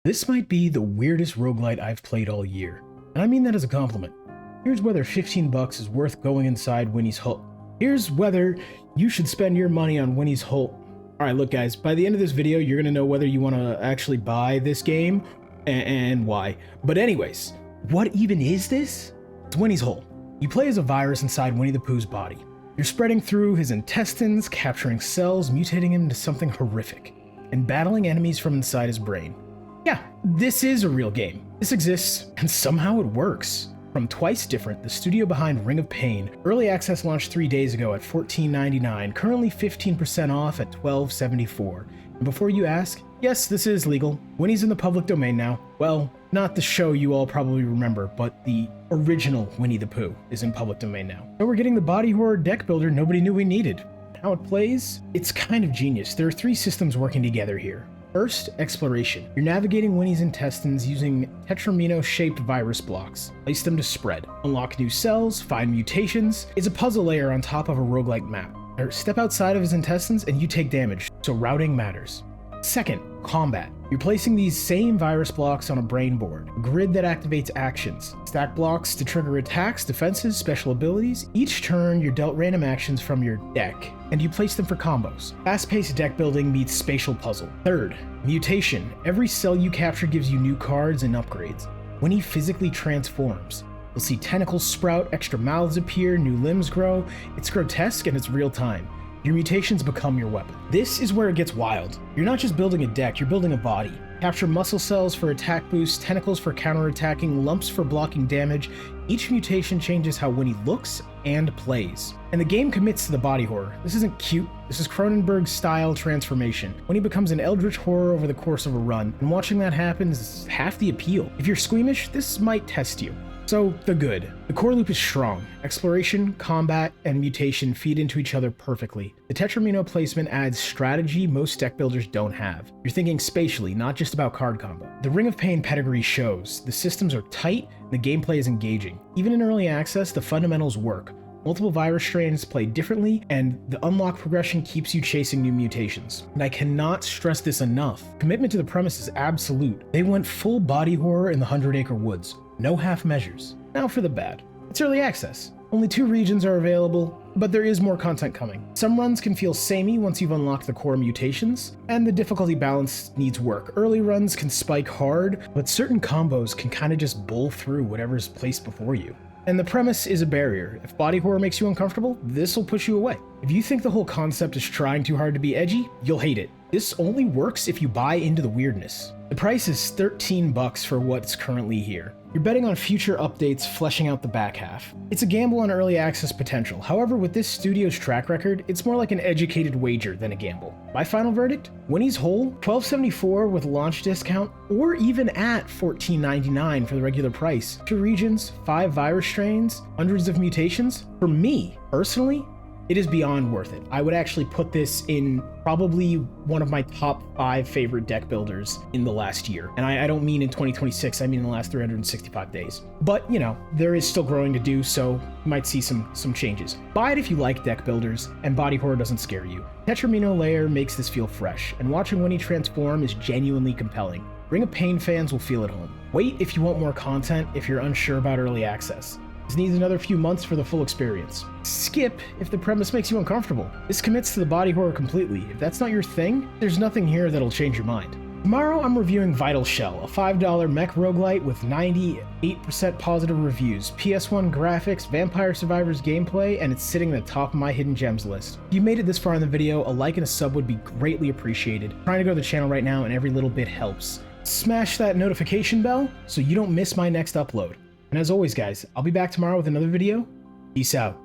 This might be the weirdest roguelite I've played all year, and I mean that as a compliment. Here's whether 15 bucks is worth going inside Winnie's hole. Here's whether you should spend your money on Winnie's hole. Alright, look guys, by the end of this video, you're gonna know whether you want to actually buy this game and why. But anyways, what even is this? It's Winnie's hole. You play as a virus inside Winnie the Pooh's body. You're spreading through his intestines, capturing cells, mutating him into something horrific, and battling enemies from inside his brain. Yeah, this is a real game. This exists, and somehow it works. From Twice Different, the studio behind Ring of Pain, early access launched 3 days ago at $14.99, currently 15% off at $12.74. And before you ask, yes, this is legal. Winnie's in the public domain now. Well, not the show you all probably remember, but the original Winnie the Pooh is in public domain now. So we're getting the body horror deck builder nobody knew we needed. How it plays? It's kind of genius. There are 3 systems working together here. First, exploration. You're navigating Winnie's intestines using tetromino-shaped virus blocks. Place them to spread. Unlock new cells, find mutations. It's a puzzle layer on top of a roguelite map. Step outside of his intestines and you take damage, so routing matters. Second, combat. You're placing these same virus blocks on a brain board, a grid that activates actions. Stack blocks to trigger attacks, defenses, special abilities. Each turn, you're dealt random actions from your deck, and you place them for combos. Fast-paced deck building meets spatial puzzle. Third, mutation. Every cell you capture gives you new cards and upgrades. When he physically transforms, you'll see tentacles sprout, extra mouths appear, new limbs grow. It's grotesque and it's real time. Your mutations become your weapon. This is where it gets wild. You're not just building a deck, you're building a body. Capture muscle cells for attack boosts, tentacles for counterattacking, lumps for blocking damage. Each mutation changes how Winnie looks and plays. And the game commits to the body horror. This isn't cute, this is Cronenberg-style transformation. Winnie becomes an eldritch horror over the course of a run, and watching that happen is half the appeal. If you're squeamish, this might test you. So, the good. The core loop is strong. Exploration, combat, and mutation feed into each other perfectly. The tetromino placement adds strategy most deck builders don't have. You're thinking spatially, not just about card combo. The Ring of Pain pedigree shows. The systems are tight, and the gameplay is engaging. Even in early access, the fundamentals work. Multiple virus strains play differently, and the unlock progression keeps you chasing new mutations. And I cannot stress this enough. Commitment to the premise is absolute. They went full body horror in the 100 Acre Woods. No half measures. Now for the bad. It's early access. Only 2 regions are available, but there is more content coming. Some runs can feel samey once you've unlocked the core mutations, and the difficulty balance needs work. Early runs can spike hard, but certain combos can kind of just bowl through whatever's placed before you. And the premise is a barrier. If body horror makes you uncomfortable, this will push you away. If you think the whole concept is trying too hard to be edgy, you'll hate it. This only works if you buy into the weirdness. The price is 13 bucks for what's currently here. You're betting on future updates fleshing out the back half. It's a gamble on early access potential. However, with this studio's track record, it's more like an educated wager than a gamble. My final verdict? Winnie's hole, $12.74 with launch discount, or even at $14.99 for the regular price. 2 regions, 5 virus strains, hundreds of mutations. For me, personally, it is beyond worth it. I would actually put this in probably one of my top 5 favorite deck builders in the last year. And I don't mean in 2026, I mean in the last 365 days. But, you know, there is still growing to do, so you might see some changes. Buy it if you like deck builders, and body horror doesn't scare you. Tetromino layer makes this feel fresh, and watching Winnie transform is genuinely compelling. Ring of Pain fans will feel at home. Wait if you want more content if you're unsure about early access. This needs another few months for the full experience. Skip if the premise makes you uncomfortable. This commits to the body horror completely. If that's not your thing, there's nothing here that'll change your mind. Tomorrow I'm reviewing Vital Shell, a $5 mech roguelite with 98% positive reviews, PS1 graphics, Vampire Survivors gameplay, and it's sitting at the top of my hidden gems list. If you made it this far in the video, a like and a sub would be greatly appreciated. I'm trying to grow the channel right now and every little bit helps. Smash that notification bell so you don't miss my next upload. And as always guys, I'll be back tomorrow with another video. Peace out.